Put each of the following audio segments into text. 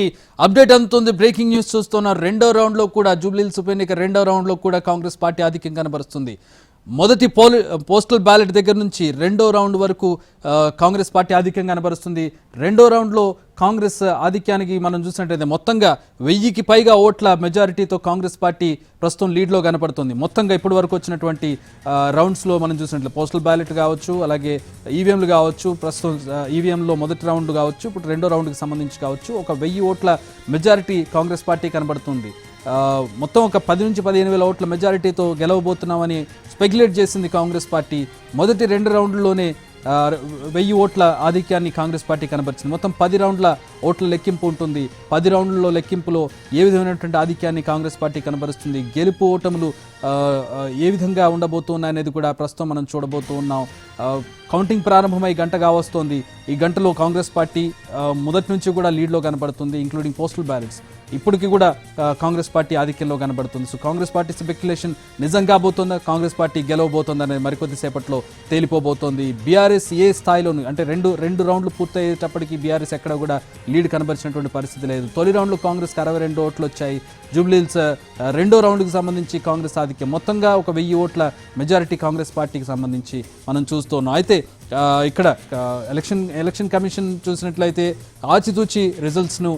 మనకి అప్డేట్ అందుతుంది. Breaking news చూస్తున్న రెండో రౌండ్లో కూడా జూబ్లీహిల్స్ ఉప ఎన్నిక రెండో రౌండ్లో కూడా కాంగ్రెస్ పార్టీ ఆధిక్యం కనబరుస్తుంది. మొదటి పోస్టల్ బ్యాలెట్ దగ్గర నుంచి రెండో రౌండ్ వరకు కాంగ్రెస్ పార్టీ ఆధిక్యం కనబరుస్తుంది. రెండో రౌండ్లో కాంగ్రెస్ ఆధిక్యానికి మనం చూసినట్లయితే మొత్తంగా 1000కి పైగా ఓట్ల మెజారిటీతో కాంగ్రెస్ పార్టీ ప్రస్తుతం లీడ్లో కనపడుతుంది. మొత్తంగా ఇప్పటి వరకు వచ్చినటువంటి రౌండ్స్లో మనం చూసినట్లయితే పోస్టల్ బ్యాలెట్ కావచ్చు, అలాగే ఈవీఎంలు కావచ్చు, ప్రస్తుతం ఈవీఎంలో మొదటి రౌండ్ కావచ్చు, ఇప్పుడు రెండో రౌండ్కి సంబంధించి కావచ్చు, ఒక 1000 ఓట్ల మెజారిటీ కాంగ్రెస్ పార్టీ కనబడుతుంది. మొత్తం ఒక 10 నుంచి 15,000 ఓట్ల మెజారిటీతో గెలవబోతున్నామని స్పెక్యులేట్ చేసింది కాంగ్రెస్ పార్టీ. మొదటి 2 రౌండ్లలోనే 1000 ఓట్ల ఆధిక్యాన్ని కాంగ్రెస్ పార్టీ కనబరిచింది. మొత్తం 10 రౌండ్ల ఓట్ల లెక్కింపు ఉంటుంది. 10 రౌండ్లలో లెక్కింపులో ఏ విధమైనటువంటి ఆధిక్యాన్ని కాంగ్రెస్ పార్టీ కనబరుస్తుంది, గెలుపు ఓటములు ఏ విధంగా ఉండబోతున్నాయి అనేది కూడా ప్రస్తుతం మనం చూడబోతూ ఉన్నాం. కౌంటింగ్ ప్రారంభమై గంట కావస్తోంది. ఈ గంటలో కాంగ్రెస్ పార్టీ మొదటి నుంచి కూడా లీడ్లో కనబడుతుంది, ఇంక్లూడింగ్ పోస్టల్ బ్యాలెట్స్. ఇప్పటికీ కూడా కాంగ్రెస్ పార్టీ ఆధిక్యంలో కనబడుతుంది. సో కాంగ్రెస్ పార్టీ స్పెక్యులేషన్ నిజం కాబోతుందా, కాంగ్రెస్ పార్టీ గెలవబోతుందా అనేది మరికొద్ది సేపట్లో తేలిపోబోతోంది. బీఆర్ఎస్ ఏ స్థాయిలోనూ అంటే రెండు రౌండ్లు పూర్తయ్యేటప్పటికీ బీఆర్ఎస్ ఎక్కడ కూడా లీడ్ కనబరిచినటువంటి పరిస్థితి లేదు. తొలి రౌండ్లో కాంగ్రెస్కి 62 ఓట్లు వచ్చాయి. జూబ్లీహిల్స్ రెండో రౌండ్కి సంబంధించి కాంగ్రెస్ ఆధిక్యం మొత్తంగా ఒక 1000 ఓట్ల మెజారిటీ కాంగ్రెస్ పార్టీకి సంబంధించి మనం చూస్తున్నాం. అయితే ఇక్కడ ఎలక్షన్ కమిషన్ చూసినట్లయితే ఆచితూచి రిజల్ట్స్ను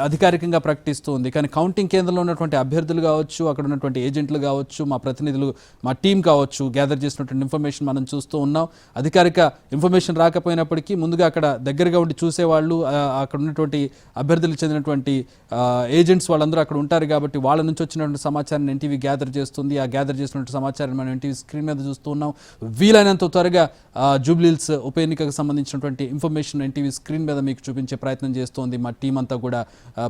అధికారికంగా ప్రకటిస్తుంది. కానీ కౌంటింగ్ కేంద్రంలో ఉన్నటువంటి అభ్యర్థులు కావచ్చు, అక్కడ ఉన్నటువంటి ఏజెంట్లు కావచ్చు, మా ప్రతినిధులు, మా టీం కావచ్చు, గ్యాదర్ చేసినటువంటి ఇన్ఫర్మేషన్ మనం చూస్తూ ఉన్నాం. అధికారిక ఇన్ఫర్మేషన్ రాకపోయినప్పటికీ ముందుగా అక్కడ దగ్గరగా ఉండి చూసేవాళ్ళు, అక్కడ ఉన్నటువంటి అభ్యర్థులకు చెందినటువంటి ఏజెంట్స్ వాళ్ళందరూ అక్కడ ఉంటారు కాబట్టి వాళ్ళ నుంచి వచ్చినటువంటి సమాచారాన్ని ఎన్టీవీ గ్యాదర్ చేస్తుంది. ఆ గ్యాదర్ చేసినటువంటి సమాచారాన్ని మనం ఎన్టీవీ స్క్రీన్ మీద చూస్తూ ఉన్నాం. వీలైనంత త్వరగా జూబ్లీహిల్స్ ఉప ఎన్నికకు సంబంధించినటువంటి ఇన్ఫర్మేషన్ ఎన్టీవీ స్క్రీన్ మీద మీకు చూపించే ప్రయత్నం చేస్తోంది మా టీం అంతా కూడా.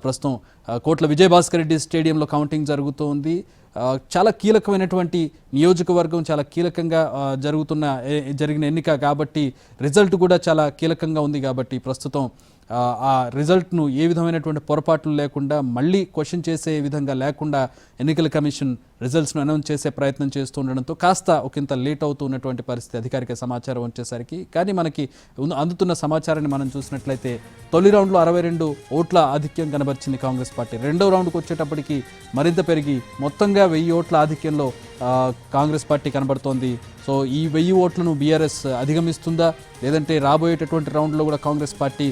ప్రస్తుతం కోట్ల విజయభాస్కర్ రెడ్డి స్టేడియంలో కౌంటింగ్ జరుగుతోంది. చాలా కీలకమైనటువంటి నియోజకవర్గం, చాలా కీలకంగా జరిగిన ఎన్నిక కాబట్టి రిజల్ట్ కూడా చాలా కీలకంగా ఉంది. కాబట్టి ప్రస్తుతం ఆ రిజల్ట్ను ఏ విధమైనటువంటి పొరపాట్లు లేకుండా, మళ్ళీ క్వశ్చన్ చేసే విధంగా లేకుండా ఎన్నికల కమిషన్ రిజల్ట్స్ను అనౌన్స్ చేసే ప్రయత్నం చేస్తూ ఉండడంతో కాస్త ఒకంత లేట్ అవుతూ ఉన్నటువంటి పరిస్థితి అధికారిక సమాచారం వచ్చేసరికి. కానీ మనకి అందుతున్న సమాచారాన్ని మనం చూసినట్లయితే తొలి రౌండ్లో 62 ఓట్ల ఆధిక్యం కనబరిచింది కాంగ్రెస్ పార్టీ. రెండో రౌండ్కి వచ్చేటప్పటికి మరింత పెరిగి మొత్తంగా 1000 ఓట్ల ఆధిక్యంలో కాంగ్రెస్ పార్టీ కనబడుతోంది. సో ఈ 1000 ఓట్లను బీఆర్ఎస్ అధిగమిస్తుందా, లేదంటే రాబోయేటటువంటి రౌండ్లో కూడా కాంగ్రెస్ పార్టీ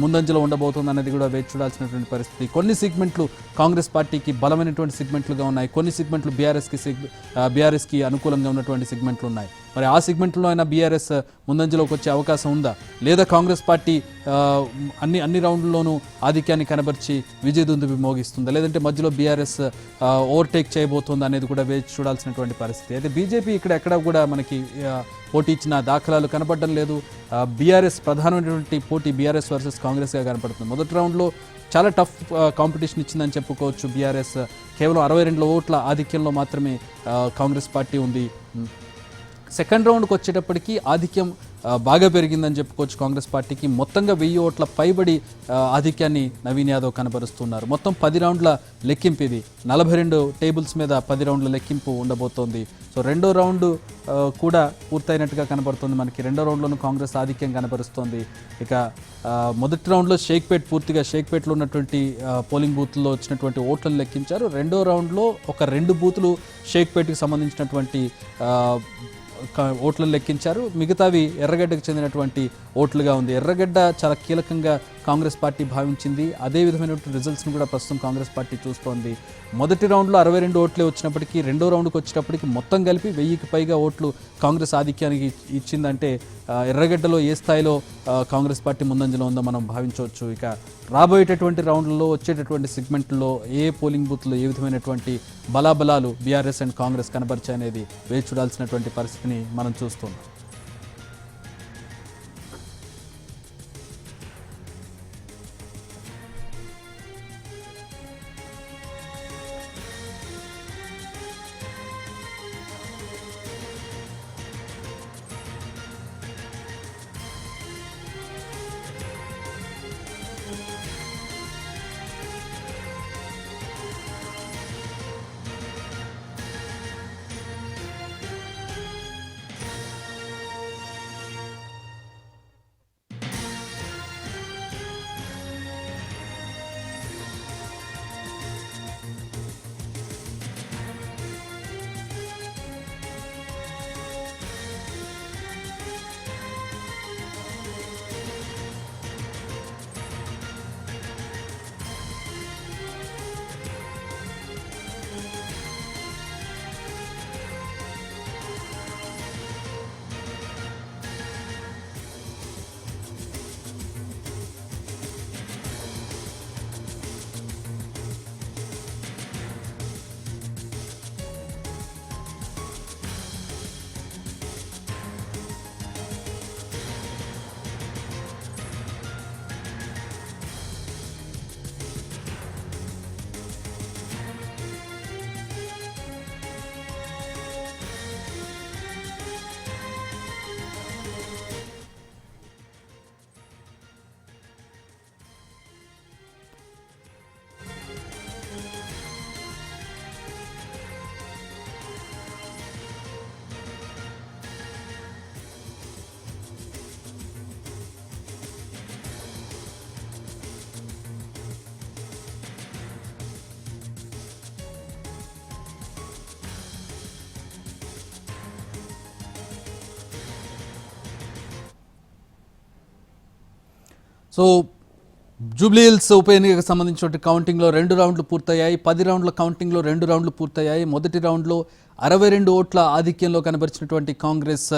ముందంజలో ఉండబోతుంది అనేది కూడా వేచి చూడాల్సినటువంటి పరిస్థితి. కొన్ని సెగ్మెంట్లు కాంగ్రెస్ పార్టీకి బలమైనటువంటి సెగ్మెంట్లుగా ఉన్నాయి, కొన్ని సెగ్మెంట్లు బీఆర్ఎస్కి అనుకూలంగా ఉన్నటువంటి సెగ్మెంట్లు ఉన్నాయి. మరి ఆ సెగ్మెంట్లో అయినా బీఆర్ఎస్ ముందంజలోకి వచ్చే అవకాశం ఉందా, లేదా కాంగ్రెస్ పార్టీ అన్ని రౌండ్లలోనూ ఆధిక్యాన్ని కనబరిచి విజయదుందుబి మోగిస్తుందా, లేదంటే మధ్యలో బీఆర్ఎస్ ఓవర్టేక్ చేయబోతుందా అనేది కూడా వేచి చూడాల్సినటువంటి పరిస్థితి. అయితే బీజేపీ ఇక్కడ ఎక్కడ కూడా మనకి పోటీ ఇచ్చిన దాఖలాలు కనబడడం లేదు. బీఆర్ఎస్ ప్రధానమైనటువంటి పోటీ బీఆర్ఎస్ వర్సెస్ కాంగ్రెస్గా కనపడుతుంది. మొదటి రౌండ్లో చాలా టఫ్ కాంపిటీషన్ ఇచ్చిందని చెప్పుకోవచ్చు. బీఆర్ఎస్ కేవలం 62 ఓట్ల ఆధిక్యంలో మాత్రమే కాంగ్రెస్ పార్టీ ఉంది. సెకండ్ రౌండ్కి వచ్చేటప్పటికి ఆధిక్యం బాగా పెరిగిందని చెప్పుకోవచ్చు కాంగ్రెస్ పార్టీకి. మొత్తంగా 1000 ఓట్ల పైబడి ఆధిక్యాన్ని నవీన్ యాదవ్ కనబరుస్తున్నారు. మొత్తం 10 రౌండ్ల లెక్కింపు ఇది. 42 టేబుల్స్ మీద 10 రౌండ్ల లెక్కింపు ఉండబోతోంది. సో రెండో రౌండ్ కూడా పూర్తయినట్టుగా కనబడుతుంది మనకి. రెండో రౌండ్లోనూ కాంగ్రెస్ ఆధిక్యం కనబరుస్తోంది. ఇక మొదటి రౌండ్లో పూర్తిగా షేక్పేట్లో ఉన్నటువంటి పోలింగ్ బూత్లో వచ్చినటువంటి ఓట్లను లెక్కించారు. రెండో రౌండ్లో ఒక 2 బూతులు షేక్పేట్కి సంబంధించినటువంటి ఓట్లను లెక్కించారు. మిగతావి ఎర్రగడ్డకు చెందినటువంటి ఓట్లుగా ఉంది. ఎర్రగడ్డ చాలా కీలకంగా కాంగ్రెస్ పార్టీ భావించింది. అదే విధమైనటువంటి రిజల్ట్స్ను కూడా ప్రస్తుతం కాంగ్రెస్ పార్టీ చూస్తోంది. మొదటి రౌండ్లో 62 ఓట్లే వచ్చినప్పటికీ రెండో రౌండ్కి వచ్చేటప్పటికి మొత్తం కలిపి 1000కి పైగా ఓట్లు కాంగ్రెస్ ఆధిక్యానికి ఇచ్చిందంటే ఎర్రగడ్డలో ఏ స్థాయిలో కాంగ్రెస్ పార్టీ ముందంజలో ఉందో మనం భావించవచ్చు. ఇక రాబోయేటటువంటి రౌండ్లలో వచ్చేటటువంటి సెగ్మెంట్లో ఏ పోలింగ్ బూత్లో ఏ విధమైనటువంటి బలాబలాలు బీఆర్ఎస్ అండ్ కాంగ్రెస్ కనబరిచాయనేది వేచి చూడాల్సినటువంటి పరిస్థితిని మనం చూస్తున్నాం. సో జూబ్లీహిల్స్ ఉప ఎన్నికకు సంబంధించిన కౌంటింగ్లో 2 రౌండ్లు పూర్తయ్యాయి. 10 రౌండ్ల కౌంటింగ్లో 2 రౌండ్లు పూర్తయ్యాయి. మొదటి రౌండ్లో 62 ఓట్ల ఆధిక్యంలో కనబరిచినటువంటి కాంగ్రెస్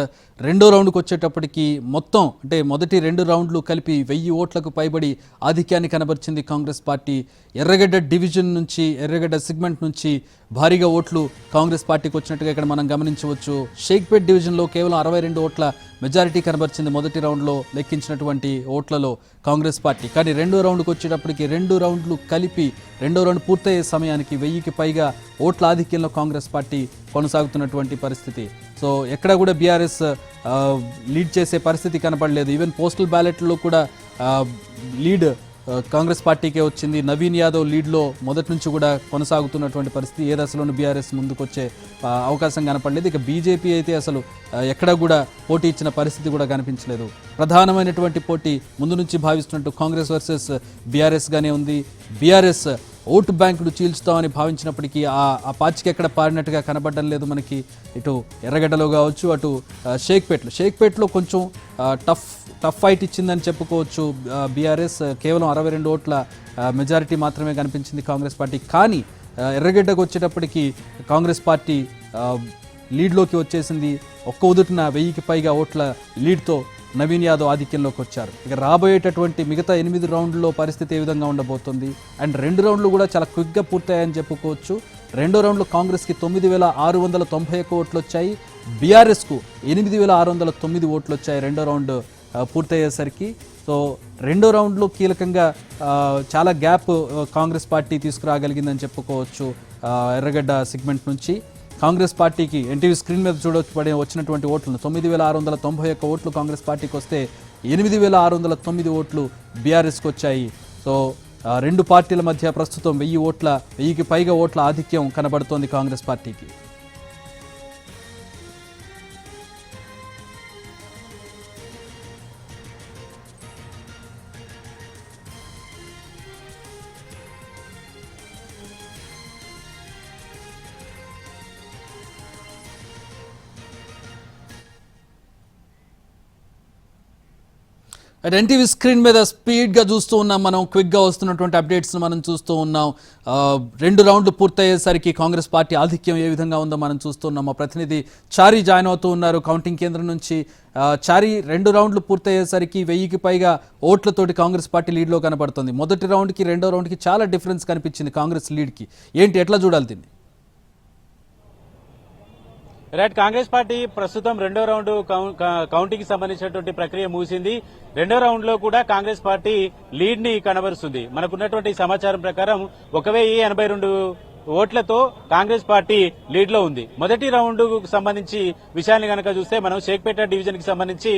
రెండో రౌండ్కి వచ్చేటప్పటికి మొత్తం అంటే మొదటి 2 రౌండ్లు కలిపి 1000 ఓట్లకు పైబడి ఆధిక్యాన్ని కనబరిచింది కాంగ్రెస్ పార్టీ. ఎర్రగడ్డ డివిజన్ నుంచి ఎర్రగడ్డ సెగ్మెంట్ నుంచి భారీగా ఓట్లు కాంగ్రెస్ పార్టీకి వచ్చినట్టుగా ఇక్కడ మనం గమనించవచ్చు. షేక్పేట్ డివిజన్లో కేవలం 62 ఓట్ల మెజారిటీ కనబరిచింది మొదటి రౌండ్లో లెక్కించినటువంటి ఓట్లలో కాంగ్రెస్ పార్టీ. కానీ రెండో రౌండ్కి వచ్చేటప్పటికి 2 రౌండ్లు కలిపి రెండో రౌండ్ పూర్తయ్యే సమయానికి 1000కి పైగా ఓట్ల ఆధిక్యంలో కాంగ్రెస్ పార్టీ కొనసాగుతున్నటువంటి పరిస్థితి. సో ఎక్కడ కూడా బీఆర్ఎస్ లీడ్ చేసే పరిస్థితి కనపడలేదు. ఈవెన్ పోస్టల్ బ్యాలెట్లో కూడా లీడ్ కాంగ్రెస్ పార్టీకే వచ్చింది. నవీన్ యాదవ్ లీడ్లో మొదటి నుంచి కూడా కొనసాగుతున్నటువంటి పరిస్థితి. ఏ దశలోనూ బీఆర్ఎస్ ముందుకొచ్చే అవకాశం కనపడలేదు. ఇక బీజేపీ అయితే అసలు ఎక్కడా కూడా పోటీ ఇచ్చిన పరిస్థితి కూడా కనిపించలేదు. ప్రధానమైనటువంటి పోటీ ముందు నుంచి భావిస్తున్నట్టు కాంగ్రెస్ వర్సెస్ బీఆర్ఎస్గానే ఉంది. బీఆర్ఎస్ ఓటు బ్యాంకును చీల్చుతామని భావించినప్పటికీ ఆ పాచికి ఎక్కడ పారినట్టుగా కనబడడం లేదు మనకి. ఇటు ఎర్రగడ్డలో కావచ్చు, అటు షేక్పేట్లో కొంచెం టఫ్ ఫైట్ ఇచ్చిందని చెప్పుకోవచ్చు బీఆర్ఎస్. కేవలం 62 ఓట్ల మెజారిటీ మాత్రమే కనిపించింది కాంగ్రెస్ పార్టీ. కానీ ఎర్రగడ్డకు వచ్చేటప్పటికి కాంగ్రెస్ పార్టీ లీడ్లోకి వచ్చేసింది. ఒక్క ఉదుటిన 1000కి పైగా ఓట్ల లీడ్తో నవీన్ యాదవ్ ఆధిక్యంలోకి వచ్చారు. ఇక రాబోయేటటువంటి మిగతా 8 రౌండ్లలో పరిస్థితి ఏ విధంగా ఉండబోతుంది అండ్ 2 రౌండ్లు కూడా చాలా క్విక్గా పూర్తయ్యాయని చెప్పుకోవచ్చు. రెండో రౌండ్లో కాంగ్రెస్కి 9691 ఓట్లు వచ్చాయి. బీఆర్ఎస్కు 8609 ఓట్లు వచ్చాయి రెండో రౌండ్ పూర్తయ్యేసరికి. సో రెండో రౌండ్లో కీలకంగా చాలా గ్యాప్ కాంగ్రెస్ పార్టీ తీసుకురాగలిగిందని చెప్పుకోవచ్చు. ఎర్రగడ్డ సెగ్మెంట్ నుంచి కాంగ్రెస్ పార్టీకి ఎన్టీవీ స్క్రీన్ మీద చూడబడి వచ్చినటువంటి ఓట్లను 9691 ఓట్లు కాంగ్రెస్ పార్టీకి వస్తే 8609 ఓట్లు బీఆర్ఎస్కి వచ్చాయి. సో రెండు పార్టీల మధ్య ప్రస్తుతం 1000కి పైగా ఓట్ల ఆధిక్యం కనబడుతోంది కాంగ్రెస్ పార్టీకి. ఎన్టీవీ స్క్రీన్ మీద స్పీడ్గా చూస్తూ ఉన్నాం మనం. క్విక్గా వస్తున్నటువంటి అప్డేట్స్ని మనం చూస్తూ ఉన్నాం. 2 రౌండ్లు పూర్తయ్యేసరికి కాంగ్రెస్ పార్టీ ఆధిక్యం ఏ విధంగా ఉందో మనం చూస్తున్నాం. మా ప్రతినిధి చారీ జాయిన్ అవుతూ ఉన్నారు కౌంటింగ్ కేంద్రం నుంచి. చారీ, 2 రౌండ్లు పూర్తయ్యేసరికి 1000కి పైగా ఓట్లతోటి కాంగ్రెస్ పార్టీ లీడ్లో కనబడుతుంది. మొదటి రౌండ్కి రెండో రౌండ్కి చాలా డిఫరెన్స్ కనిపించింది కాంగ్రెస్ లీడ్కి. ఏంటి, ఎట్లా చూడాలి దీన్ని? రైట్, కాంగ్రెస్ పార్టీ ప్రస్తుతం రెండో రౌండ్ కౌంటింగ్ సంబంధించినటువంటి ప్రక్రియ ముగిసింది. రెండో రౌండ్ లో కూడా కాంగ్రెస్ పార్టీ లీడ్ ని కనబరుస్తుంది. మనకున్నటువంటి సమాచారం ప్రకారం 1082 ఓట్లతో కాంగ్రెస్ పార్టీ లీడ్ లో ఉంది. మొదటి రౌండ్ కు సంబంధించి విషయాన్ని కనుక చూస్తే మనం షేక్పేట డివిజన్ కి సంబంధించి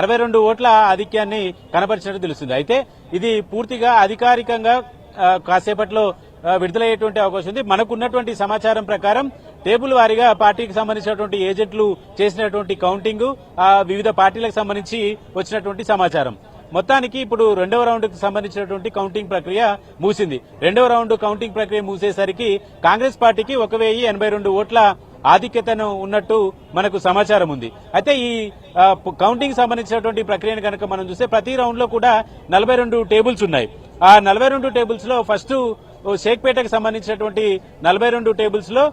62 ఓట్ల ఆధిక్యాన్ని కనబరిచినట్టు తెలుస్తుంది. అయితే ఇది పూర్తిగా అధికారికంగా కాసేపట్లో విడుదలయ్యేటువంటి అవకాశం ఉంది. మనకున్నటువంటి సమాచారం ప్రకారం టేబుల్ వారీగా పార్టీకి సంబంధించినటువంటి ఏజెంట్లు చేసినటువంటి కౌంటింగ్, వివిధ పార్టీలకు సంబంధించి వచ్చినటువంటి సమాచారం. మొత్తానికి ఇప్పుడు రెండవ రౌండ్ కు సంబంధించినటువంటి కౌంటింగ్ ప్రక్రియ ముగిసింది. రెండవ రౌండ్ కౌంటింగ్ ప్రక్రియ ముగిసేసరికి కాంగ్రెస్ పార్టీకి 1082 ఓట్ల ఆధిక్యతను ఉన్నట్టు మనకు సమాచారం ఉంది. అయితే ఈ కౌంటింగ్ సంబంధించినటువంటి ప్రక్రియను కనుక మనం చూస్తే ప్రతి రౌండ్ లో కూడా 42 టేబుల్స్ ఉన్నాయి. ఆ 42 టేబుల్స్ లో ఫస్ట్ షేక్పేటకు సంబంధించినటువంటి 42 టేబుల్స్ లో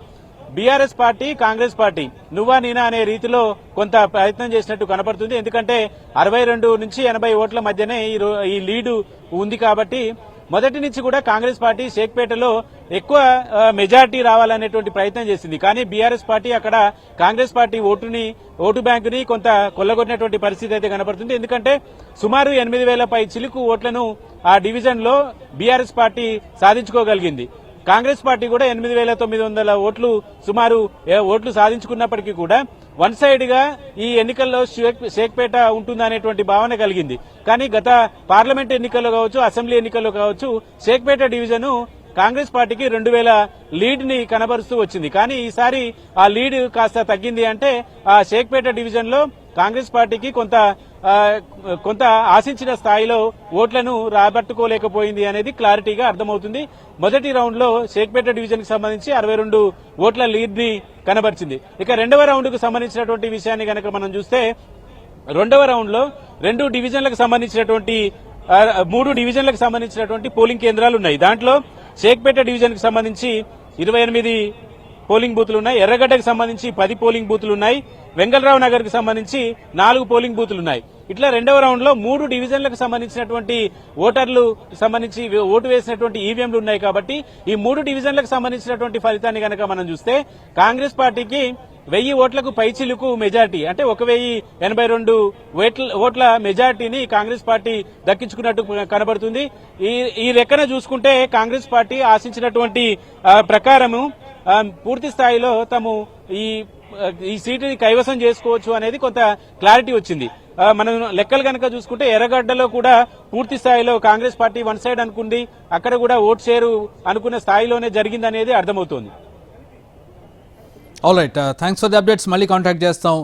బీఆర్ఎస్ పార్టీ, కాంగ్రెస్ పార్టీ నువ్వా నేనా అనే రీతిలో కొంత ప్రయత్నం చేసినట్టు కనపడుతుంది. ఎందుకంటే 62 నుంచి 80 ఓట్ల మధ్యనే ఈ లీడు ఉంది కాబట్టి మొదటి నుంచి కూడా కాంగ్రెస్ పార్టీ షేక్పేటలో ఎక్కువ మెజార్టీ రావాలనేటువంటి ప్రయత్నం చేసింది. కానీ బీఆర్ఎస్ పార్టీ అక్కడ కాంగ్రెస్ పార్టీ ఓటు బ్యాంకుని కొంత కొల్లగొట్టినటువంటి పరిస్థితి అయితే కనబడుతుంది. ఎందుకంటే సుమారు 8000 పై చిలుకు ఓట్లను ఆ డివిజన్ లో బీఆర్ఎస్ పార్టీ సాధించుకోగలిగింది. కాంగ్రెస్ పార్టీ కూడా 8900 ఓట్లు సుమారు ఓట్లు సాధించుకున్నప్పటికీ కూడా వన్ సైడ్ గా ఈ ఎన్నికల్లో షేక్పేట ఉంటుందనేటువంటి భావన కలిగింది. కానీ గత పార్లమెంట్ ఎన్నికల్లో కావచ్చు, అసెంబ్లీ ఎన్నికల్లో కావచ్చు, షేక్పేట డివిజన్ కాంగ్రెస్ పార్టీకి 2000 లీడ్ ని కనబరుస్తూ వచ్చింది. కానీ ఈసారి ఆ లీడ్ కాస్త తగ్గింది. అంటే ఆ షేక్పేట డివిజన్ లో కాంగ్రెస్ పార్టీకి కొంత ఆశించిన స్థాయిలో ఓట్లను రాబట్టుకోలేకపోయింది అనేది క్లారిటీగా అర్థమవుతుంది. మొదటి రౌండ్ లో షేక్పేట డివిజన్ కి సంబంధించి 62 ఓట్ల లీడ్ ని కనబరిచింది. ఇక రెండవ రౌండ్ కు సంబంధించినటువంటి విషయాన్ని కనుక మనం చూస్తే రెండవ రౌండ్ లో 2 డివిజన్లకు సంబంధించినటువంటి 3 డివిజన్లకు సంబంధించినటువంటి పోలింగ్ కేంద్రాలు ఉన్నాయి. దాంట్లో షేక్పేట డివిజన్ కి సంబంధించి 28 పోలింగ్ బూతులు ఉన్నాయి. ఎర్రగడ్డకు సంబంధించి 10 పోలింగ్ బూతులు ఉన్నాయి. వెంగళరావు నగర్ కి సంబంధించి 4 పోలింగ్ బూతులు ఉన్నాయి. ఇట్లా రెండవ రౌండ్ లో 3 డివిజన్లకు సంబంధించినటువంటి ఓటర్లు సంబంధించి ఓటు వేసినటువంటి ఈవీఎంలు ఉన్నాయి. కాబట్టి ఈ 3 డివిజన్లకు సంబంధించినటువంటి ఫలితాన్ని గనక మనం చూస్తే కాంగ్రెస్ పార్టీకి 1000 ఓట్లకు పైచిలుకు మెజార్టీ అంటే 1082 ఓట్ల మెజార్టీని కాంగ్రెస్ పార్టీ దక్కించుకున్నట్టు కనబడుతుంది. ఈ లెక్కన చూసుకుంటే కాంగ్రెస్ పార్టీ ఆశించినటువంటి ప్రకారము పూర్తి స్థాయిలో తాము ఈ సీటుని కైవసం చేసుకోవచ్చు అనేది కొంత క్లారిటీ వచ్చింది. మనం లెక్కలు కనుక చూసుకుంటే ఎర్రగడ్డలో కూడా పూర్తి స్థాయిలో కాంగ్రెస్ పార్టీ వన్ సైడ్ అనుకుంది. అక్కడ కూడా ఓట్ షేరు అనుకున్న స్థాయిలోనే జరిగిందనేది అర్థమవుతోంది. All right, thanks for the updates. మళ్ళీ కాంటాక్ట్ చేస్తాం.